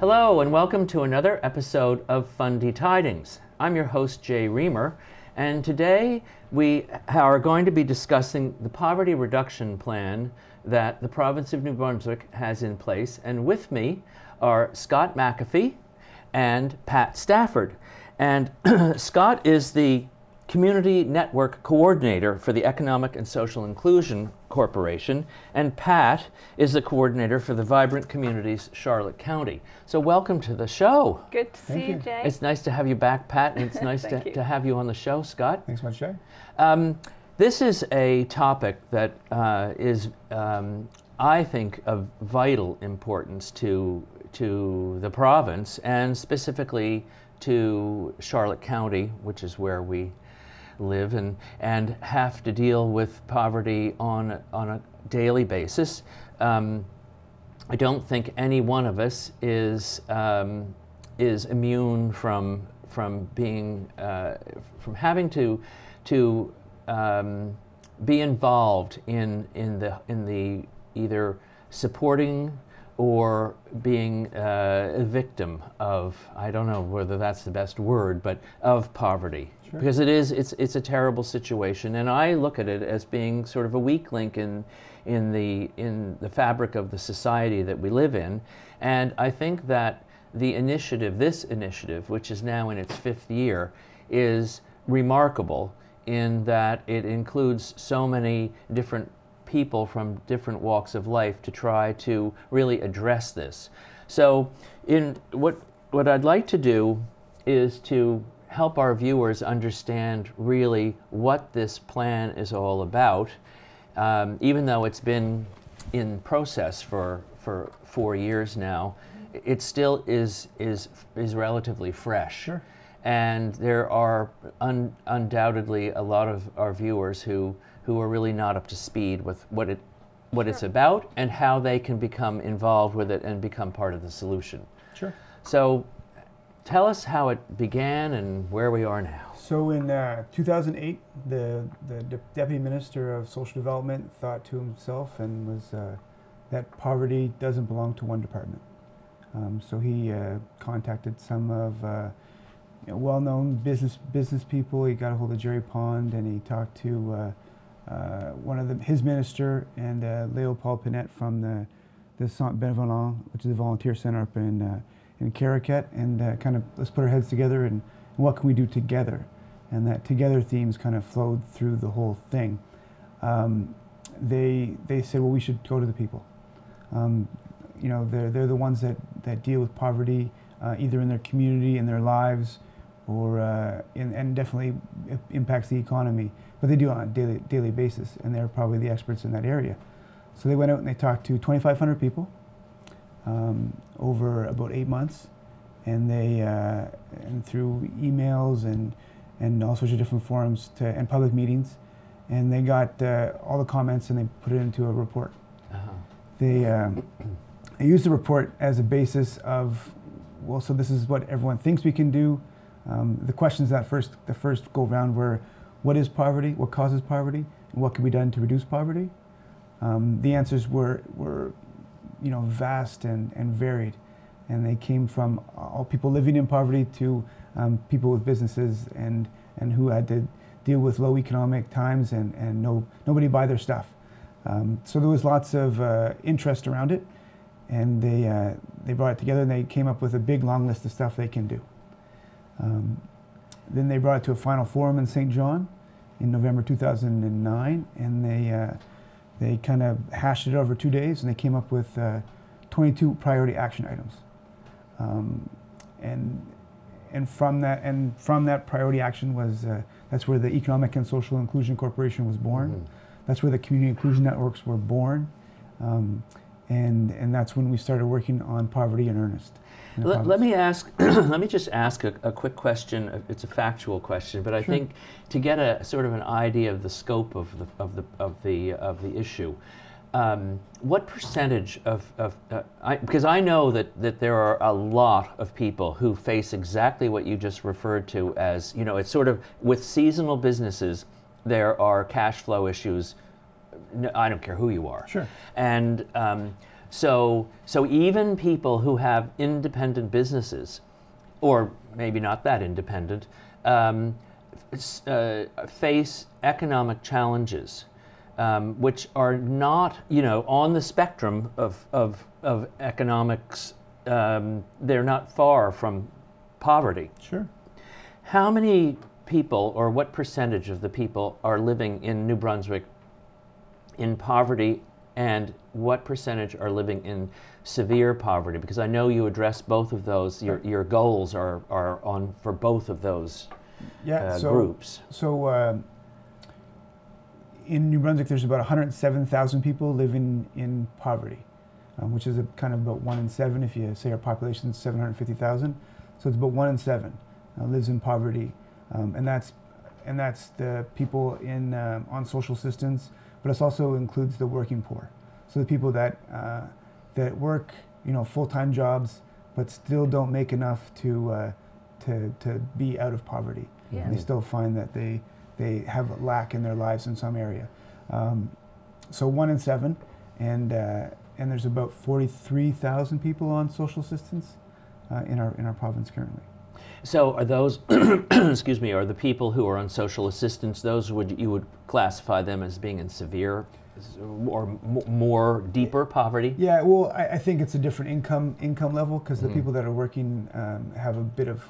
Hello and welcome to another episode of Fundy Tidings. I'm your host Jay Reamer, and today we are going to be discussing the poverty reduction plan that the province of New Brunswick has in place. And with me are Scott McAfee and Pat Stafford. And Scott is the Community Network Coordinator for the Economic and Social Inclusion Corporation, and Pat is the coordinator for the Vibrant Communities Charlotte County. So welcome to the show. Good to see you, Jay. It's nice to have you back, Pat, and it's nice to have you on the show, Scott. Thanks much, Jay. This is a topic that is, I think, of vital importance to the province, and specifically to Charlotte County, which is where we live and have to deal with poverty on a daily basis. I don't think any one of us is immune from being from having to be involved in the either supporting or being a victim of, I don't know whether that's the best word, but of poverty. Sure. Because it's a terrible situation, and I look at it as being sort of a weak link in the fabric of the society that we live in. And I think that this initiative, which is now in its 5th year, is remarkable in that it includes so many different people from different walks of life to try to really address this. So what I'd like to do is to help our viewers understand really what this plan is all about, even though it's been in process for 4 years now. It still is relatively fresh. Sure. And there are undoubtedly a lot of our viewers who are really not up to speed with what it's about and how they can become involved with it and become part of the solution. Sure. So tell us how it began and where we are now. So in 2008, the Deputy Minister of Social Development thought to himself and was that poverty doesn't belong to one department. So he contacted some of well-known business people. He got a hold of Jerry Pond, and he talked to one of his minister and Leopold Pinette from the Centre Benevolent, which is a volunteer center up in Caracat, and kind of let's put our heads together and what can we do together, and that together themes kind of flowed through the whole thing. They said, well, we should go to the people. You know, they're the ones that deal with poverty either in their community, in their lives, or and definitely it impacts the economy, but they do it on a daily basis, and they're probably the experts in that area. So they went out and they talked to 2,500 people over about 8 months, and they and through emails and all sorts of different forums and public meetings, and they got all the comments and they put it into a report. They used the report as a basis of, well, so this is what everyone thinks we can do. The questions the first go round were, what is poverty? What causes poverty? And what can be done to reduce poverty? The answers were vast and varied, and they came from all people living in poverty to people with businesses and who had to deal with low economic times and nobody buy their stuff. So there was lots of interest around it, and they brought it together and they came up with a big long list of stuff they can do. Then they brought it to a final forum in St. John in November 2009, and they kind of hashed it over 2 days, and they came up with 22 priority action items. And from that priority action was that's where the Economic and Social Inclusion Corporation was born. Mm-hmm. That's where the community inclusion networks were born, and that's when we started working on poverty in earnest. Let me ask. Let me just ask a quick question. It's a factual question, but I think to get a sort of an idea of the scope of the issue. What percentage because I know that there are a lot of people who face exactly what you just referred to as, it's sort of with seasonal businesses, there are cash flow issues. I don't care who you are. Sure. And So even people who have independent businesses, or maybe not that independent, face economic challenges, which are not, on the spectrum of economics. They're not far from poverty. Sure. How many people, or what percentage of the people, are living in New Brunswick in poverty, and what percentage are living in severe poverty? Because I know you address both of those. Your goals are on for both of those groups. So in New Brunswick, there's about 107,000 people living in poverty, which is kind of about 1 in 7. If you say our population is 750,000, so it's about 1 in 7 lives in poverty, and that's the people in on social assistance, but it also includes the working poor. So the people that work, full-time jobs, but still don't make enough to be out of poverty. Yeah. They still find that they have a lack in their lives in some area. So 1 in 7, and there's about 43,000 people on social assistance in our province currently. So are those, excuse me, are the people who are on social assistance, those you would classify them as being in severe or more deeper poverty? Yeah, well, I think it's a different income level, because the people that are working have a bit of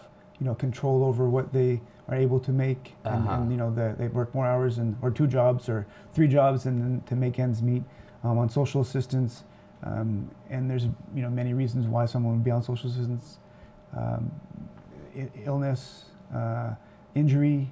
control over what they are able to make, and they work more hours or 2 jobs or 3 jobs and then to make ends meet. On social assistance, and there's many reasons why someone would be on social assistance. Illness, injury,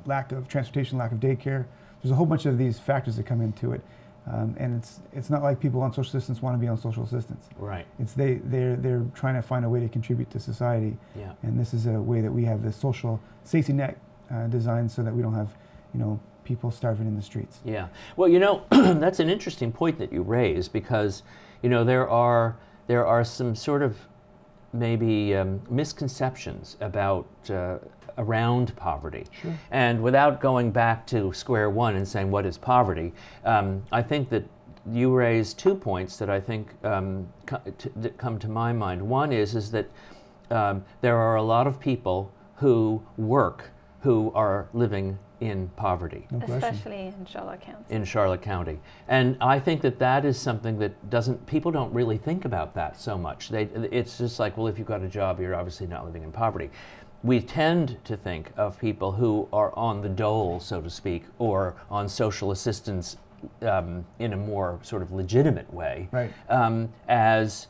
lack of transportation, lack of daycare. There's a whole bunch of these factors that come into it, and it's not like people on social assistance want to be on social assistance. Right. It's they're trying to find a way to contribute to society. Yeah. And this is a way that we have this social safety net designed so that we don't have people starving in the streets. Yeah. Well, that's an interesting point that you raise, because there are some sort of maybe misconceptions about around poverty. Sure. And without going back to square one and saying what is poverty, I think that you raise 2 points that I think that come to my mind. One is that there are a lot of people who work who are living in poverty. No question. Especially in Charlotte County. In Charlotte County. And I think that is something that people don't really think about that so much. It's just like, well, if you've got a job, you're obviously not living in poverty. We tend to think of people who are on the dole, so to speak, or on social assistance in a more sort of legitimate way, Right. As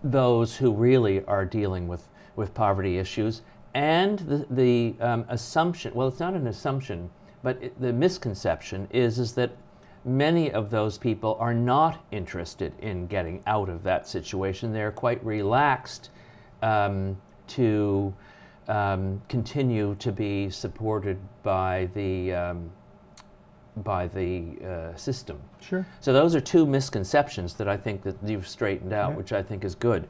those who really are dealing with poverty issues. And the assumption, well, it's not an assumption, but the misconception is that many of those people are not interested in getting out of that situation. They're quite relaxed to continue to be supported by the system. Sure. So those are 2 misconceptions that I think that you've straightened out, Yeah. which I think is good.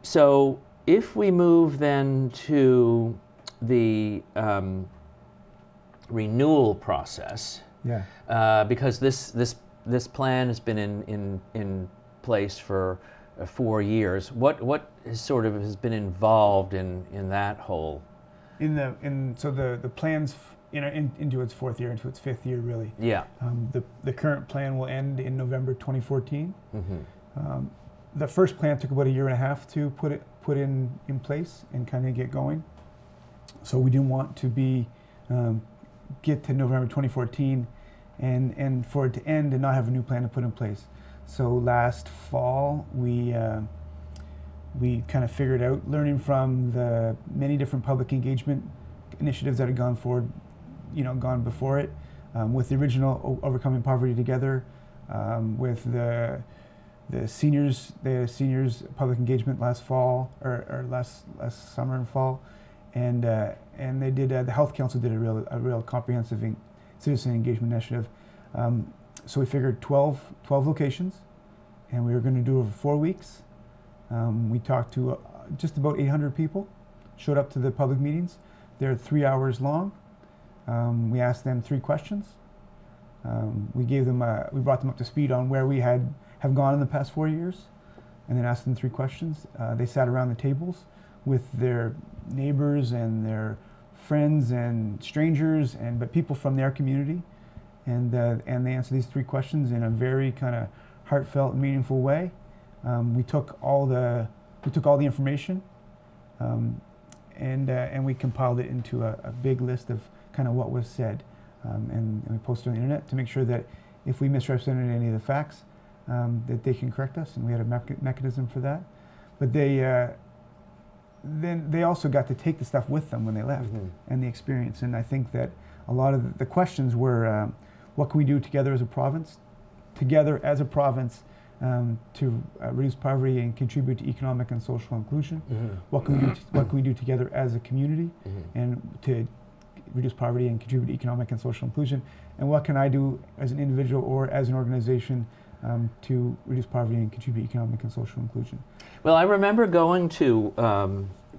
So if we move then to the renewal process, Yeah. because this plan has been in place for 4 years. What has been involved in that whole? So the plan's into its 4th year, into its 5th year, really. Yeah. The current plan will end in November 2014. Mm-hmm. The first plan took about 1.5 years to put in place and kind of get going. So we didn't want to get to November 2014 and for it to end and not have a new plan to put in place. So last fall we kind of figured out, learning from the many different public engagement initiatives that had gone forward, gone before it, with the original Overcoming Poverty Together, with the seniors public engagement last fall or last summer and fall, and they did the Health Council did a real comprehensive citizen engagement initiative. So we figured 12 locations, and we were going to do it over 4 weeks. We talked to just about 800 people, showed up to the public meetings. They're 3 hours long. We asked them 3 questions. We gave them, we brought them up to speed on where we have gone in the past 4 years, and then asked them 3 questions. They sat around the tables with their neighbors and their friends and strangers, but people from their community, and they answered these 3 questions in a very kind of heartfelt, meaningful way. We took all the information, and we compiled it into a big list of kind of what was said, and we posted on the internet to make sure that if we misrepresented any of the facts, that they can correct us, and we had a mechanism for that. But then they also got to take the stuff with them when they left, and the experience. And I think that a lot of the questions were, what can we do together as a province, to reduce poverty and contribute to economic and social inclusion? What can we do together as a community, and to reduce poverty and contribute to economic and social inclusion? And what can I do as an individual or as an organization to reduce poverty and contribute to economic and social inclusion? Well, I remember going to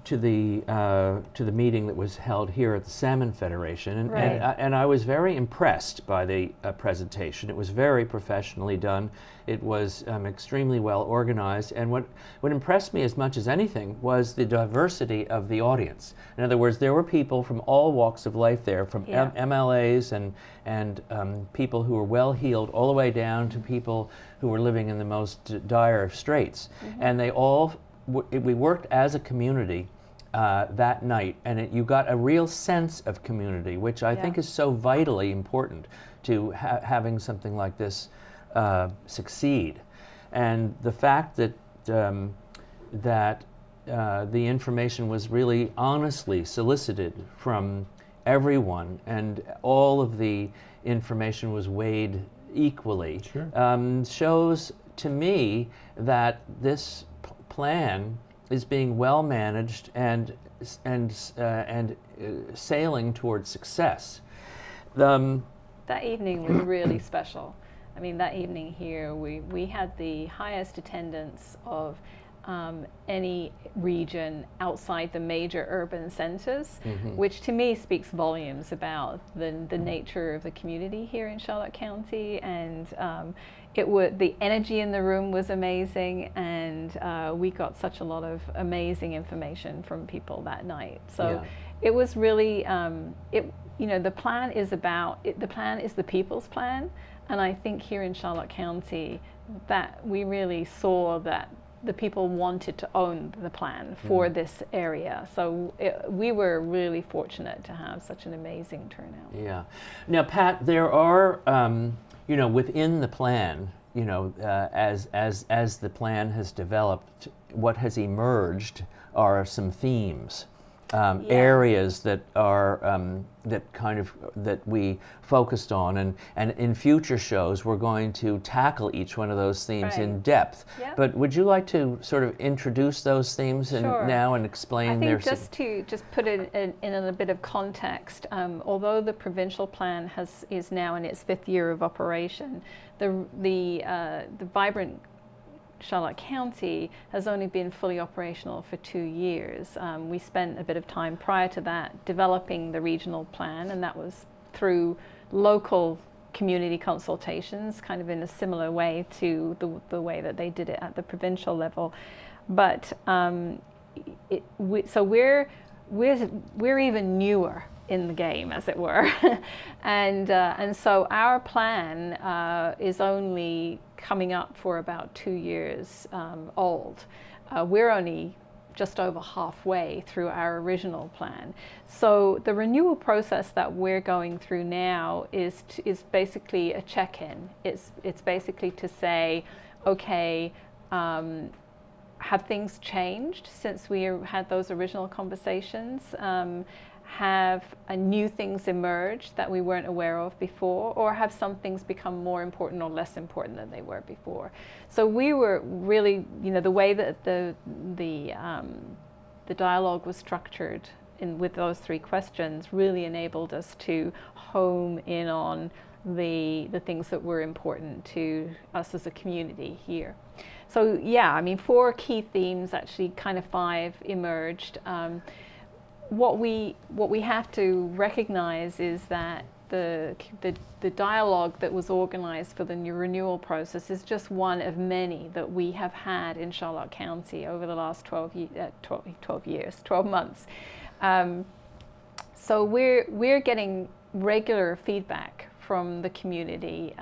the meeting that was held here at the Salmon Federation, and I was very impressed by the presentation. It was very professionally done. It was extremely well organized, and what impressed me as much as anything was the diversity of the audience. In other words, there were people from all walks of life there, from MLAs and people who were well-heeled, all the way down to people who were living in the most dire of straits. And they all, we worked as a community that night, and you got a real sense of community, which I think is so vitally important to having something like this succeed. And the fact that the information was really honestly solicited from everyone, and all of the information was weighed equally, shows to me that this plan is being well managed and sailing towards success. That evening was really special. I mean, that evening here, we had the highest attendance of any region outside the major urban centers, which to me speaks volumes about the nature of the community here in Charlotte County. And the energy in the room was amazing, and we got such a lot of amazing information from people that night. So it was really, the plan is the people's plan. And I think here in Charlotte County that we really saw that the people wanted to own the plan for this area. So we were really fortunate to have such an amazing turnout. Yeah. Now, Pat, there are, within the plan, as the plan has developed, what has emerged are some themes. Areas that are that we focused on, and in future shows we're going to tackle each one of those themes in depth. But would you like to sort of introduce those themes now and explain their? I think just put it in a bit of context. Although the provincial plan is now in its 5th year of operation, the Vibrant Charlotte County has only been fully operational for 2 years. We spent a bit of time prior to that developing the regional plan, and that was through local community consultations, kind of in a similar way to the way that they did it at the provincial level. But so we're even newer in the game, as it were, and so our plan is only coming up for about 2 years old. We're only just over halfway through our original plan. So the renewal process that we're going through now is basically a check-in. It's basically to say, okay, have things changed since we had those original conversations? Have new things emerged that we weren't aware of before, or have some things become more important or less important than they were before? So we were really, the way that the dialogue was structured with those 3 questions really enabled us to home in on the things that were important to us as a community here. So 4 key themes, actually kind of 5 emerged. What we have to recognize is that the dialogue that was organized for the new renewal process is just one of many that we have had in Charlotte County over the last 12 months. So we're getting regular feedback from the community,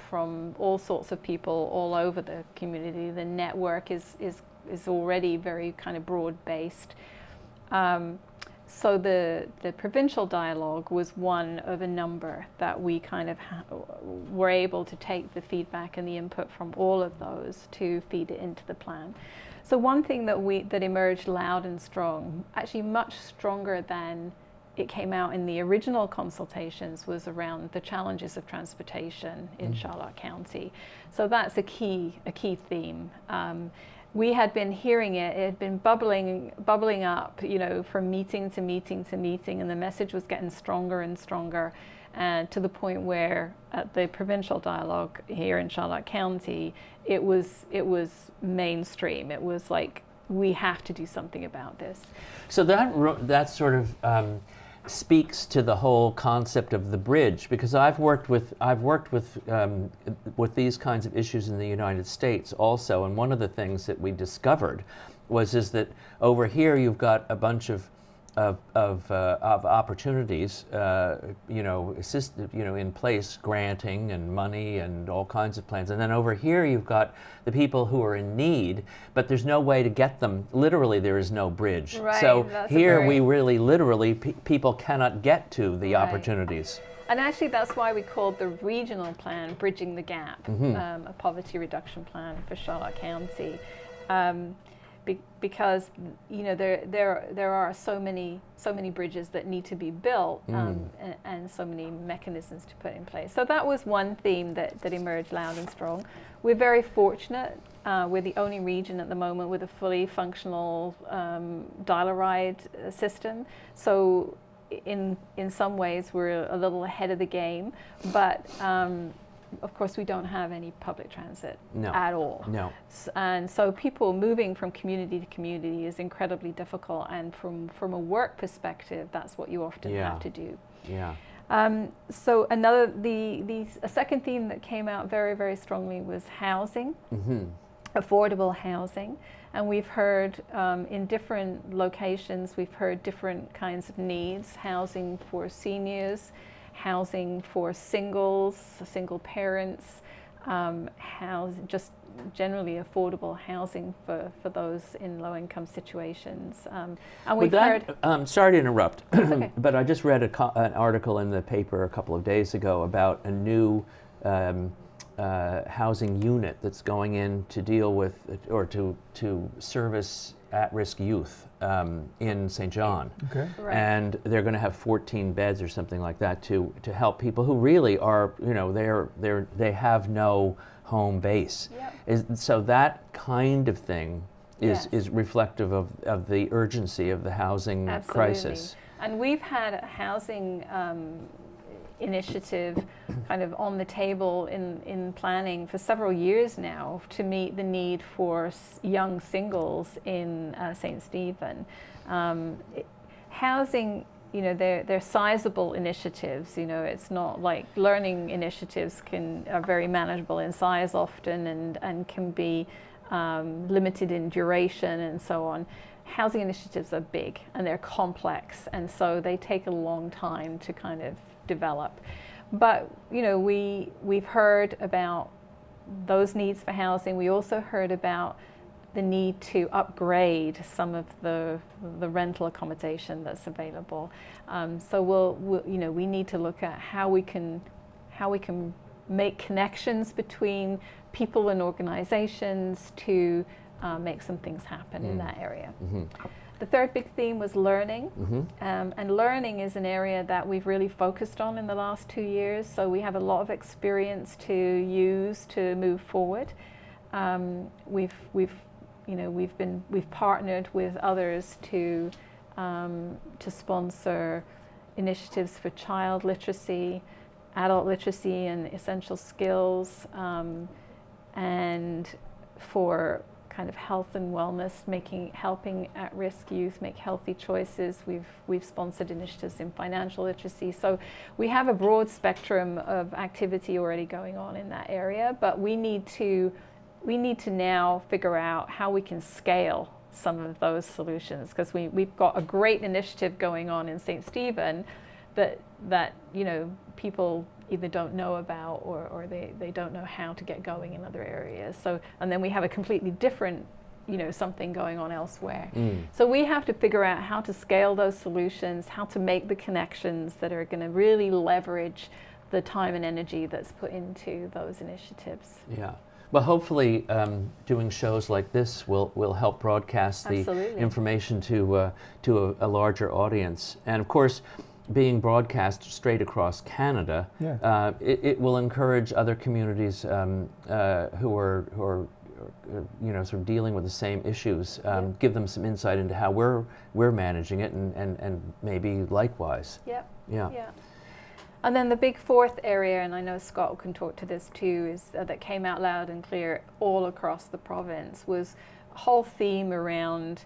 from all sorts of people all over the community. The network is already very kind of broad-based. So the provincial dialogue was one of a number that we kind of were able to take the feedback and the input from all of those to feed it into the plan. So one thing that emerged loud and strong, actually much stronger than it came out in the original consultations, was around the challenges of transportation in Charlotte County. So that's a key theme. We had been hearing it had been bubbling up, you know, from meeting to meeting to meeting, and the message was getting stronger and stronger, to the point where at the provincial dialogue here in Charlotte County, it was mainstream. It was like, we have to do something about this. So that sort of speaks to the whole concept of the bridge, because I've worked with these kinds of issues in the United States also, and one of the things that we discovered is that over here you've got a bunch of opportunities, in place, granting and money and all kinds of plans. And then over here you've got the people who are in need, but there's no way to get them. Literally, there is no bridge. Right, so here we really literally, people cannot get to the opportunities. And actually, that's why we called the regional plan Bridging the Gap, a poverty reduction plan for Charlotte County. Because there are so many bridges that need to be built, and so many mechanisms to put in place. So that was one theme that emerged loud and strong. We're very fortunate. We're the only region at the moment with a fully functional dial-a-ride system. So in some ways we're a little ahead of the game, but of course, we don't have any public transit at all. No. And so people moving from community to community is incredibly difficult. And from a work perspective, that's what you often have to do. Yeah. So a second theme that came out very, very strongly was housing, affordable housing. And we've heard in different locations, we've heard different kinds of needs: housing for seniors, housing for single parents, just generally affordable housing for those in low-income situations. And we've heard... sorry to interrupt, okay. But I just read an article in the paper a couple of days ago about a new housing unit that's going in to deal with, or to service at-risk youth in St. John. Okay. Right. And they're going to have 14 beds or something like that to help people who really are, they have no home base. Yep. So that kind of thing is reflective of the urgency of the housing crisis. And we've had a housing initiative kind of on the table in planning for several years now to meet the need for young singles in St. Stephen. Housing, they're sizable initiatives. It's not like learning initiatives are very manageable in size often and can be limited in duration and so on. Housing initiatives are big and they're complex, and so they take a long time to kind of develop. But we've heard about those needs for housing. We also heard about the need to upgrade some of the rental accommodation that's available. So we need to look at how we can make connections between people and organizations to make some things happen in that area. The third big theme was learning, and learning is an area that we've really focused on in the last 2 years. So we have a lot of experience to use to move forward. We've partnered with others to sponsor initiatives for child literacy, adult literacy, and essential skills, and for kind of health and wellness, helping at-risk youth make healthy choices. We've sponsored initiatives in financial literacy. So we have a broad spectrum of activity already going on in that area, but we need to now figure out how we can scale some of those solutions, because we've got a great initiative going on in St. Stephen that people either don't know about or they don't know how to get going in other areas. So, and then we have a completely different something going on elsewhere. So we have to figure out how to scale those solutions, how to make the connections that are going to really leverage the time and energy that's put into those initiatives. Yeah. Well, hopefully doing shows like this will help broadcast the information to a larger audience. And of course, being broadcast straight across Canada, it will encourage other communities who are sort of dealing with the same issues, give them some insight into how we're managing it, and maybe likewise. Yep. Yeah. And then the big fourth area, and I know Scott can talk to this too, is that came out loud and clear all across the province, was a whole theme around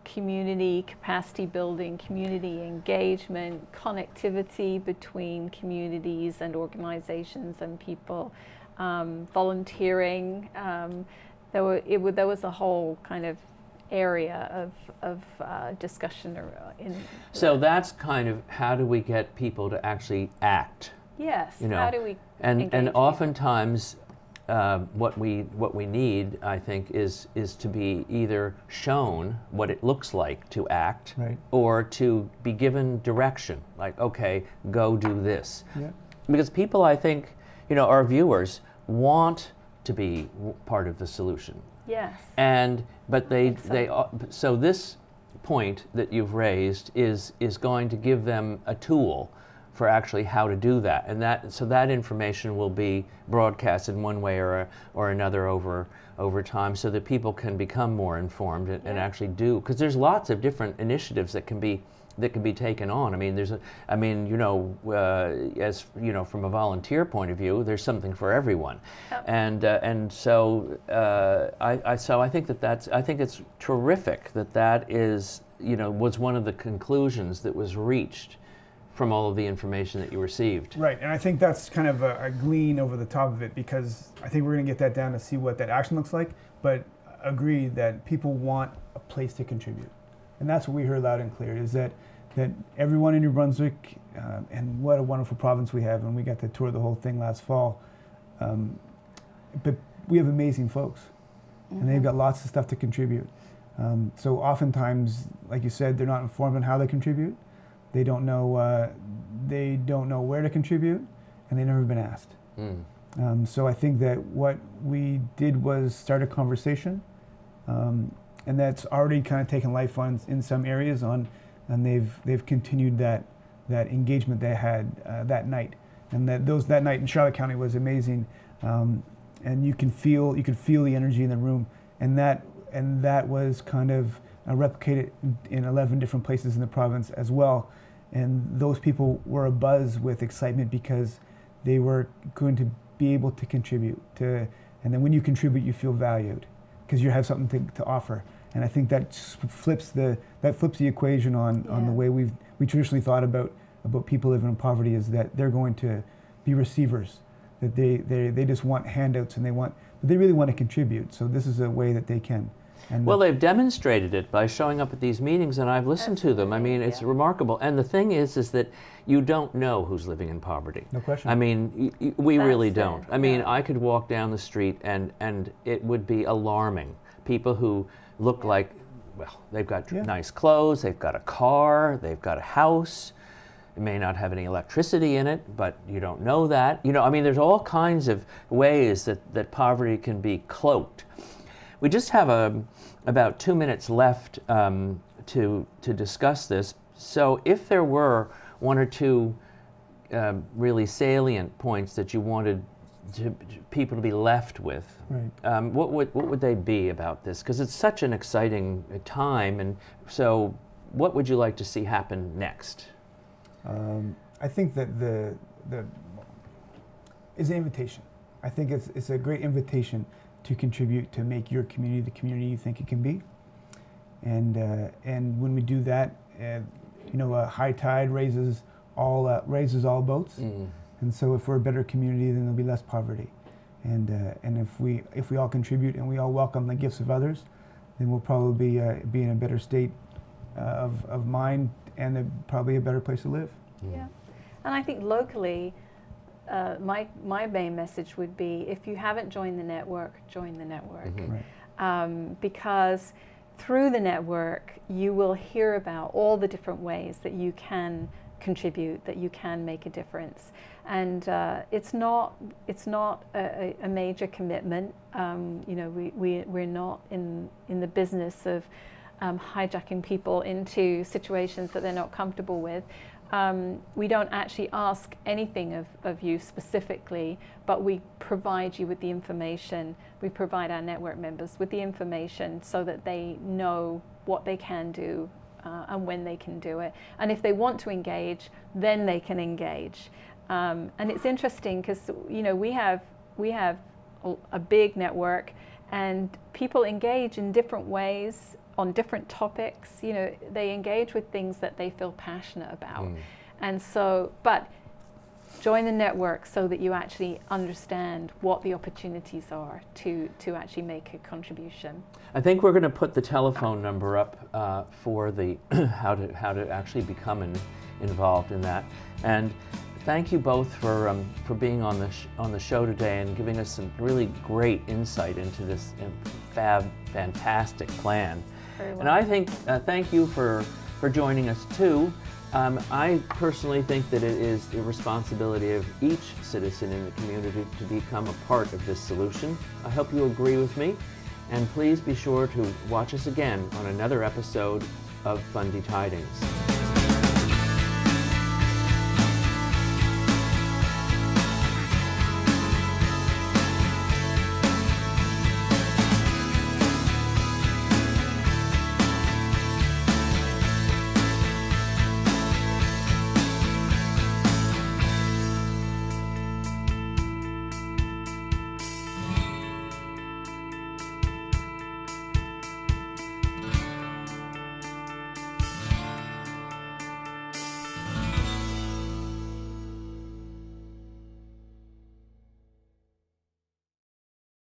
community capacity building, community engagement, connectivity between communities and organizations and people, volunteering. There was a whole kind of area of discussion so that's kind of how do we get people to actually act? Yes. How do we and oftentimes what we need, I think, is to be either shown what it looks like to act, or to be given direction, like, okay, go do this. Because people, I think, our viewers want to be part of the solution. Yes. But so this point that you've raised is going to give them a tool for actually how to do that, and that information will be broadcast in one way or another over time, so that people can become more informed and actually do, because there's lots of different initiatives that can be taken on. I mean, as from a volunteer point of view, there's something for everyone, and so I think it's terrific that is was one of the conclusions that was reached from all of the information that you received. Right, and I think that's kind of a glean over the top of it, because I think we're going to get that down to see what that action looks like, but agree that people want a place to contribute. And that's what we heard loud and clear, is that everyone in New Brunswick, and what a wonderful province we have, and we got to tour the whole thing last fall, but we have amazing folks, and they've got lots of stuff to contribute. So oftentimes, like you said, they're not informed on how they contribute. They don't know where to contribute, and they've never been asked. So I think that what we did was start a conversation, and that's already kind of taken life on in some areas and they've continued that engagement they had that night, and that night in Charlotte County was amazing, and you could feel the energy in the room, and that was kind of replicated in 11 different places in the province as well. And those people were abuzz with excitement because they were going to be able to contribute and then when you contribute, you feel valued because you have something to offer. And I think that flips the equation on the way we traditionally thought about people living in poverty, is that they're going to be receivers, that they just want handouts, and they really want to contribute. So this is a way that they can. And well, they've demonstrated it by showing up at these meetings, and I've listened to them. I mean, it's remarkable. And the thing is that you don't know who's living in poverty. No question. I mean, we really don't. I mean, I could walk down the street and it would be alarming. People who look like, well, they've got nice clothes, they've got a car, they've got a house. It may not have any electricity in it, but you don't know that. I mean, there's all kinds of ways that poverty can be cloaked. We just have about 2 minutes left to discuss this. So if there were one or two really salient points that you wanted people to be left with, what would they be about this? Because it's such an exciting time, and so what would you like to see happen next? I think that the is an invitation. I think it's a great invitation to contribute to make your community the community you think it can be. And when we do that, a high tide raises all boats. And so if we're a better community, then there'll be less poverty. And if we all contribute and we all welcome the gifts of others, then we'll probably be in a better state of mind and probably a better place to live. Yeah, and I think locally, my main message would be, if you haven't joined the network, join the network. Right. Because through the network, you will hear about all the different ways that you can contribute, that you can make a difference. And it's not a major commitment. We're not in the business of hijacking people into situations that they're not comfortable with. We don't actually ask anything of you specifically, but we provide you with the information. We provide our network members with the information so that they know what they can do and when they can do it. And if they want to engage, then they can engage. And it's interesting because we have a big network, and people engage in different ways on different topics. They engage with things that they feel passionate about. And so, but join the network so that you actually understand what the opportunities are to actually make a contribution. I think we're going to put the telephone number up for the how to actually become involved in that. And thank you both for being on the show today and giving us some really great insight into this fantastic plan. Very well. And I think thank you for joining us too. I personally think that it is the responsibility of each citizen in the community to become a part of this solution. I hope you agree with me, and please be sure to watch us again on another episode of Fundy Tidings.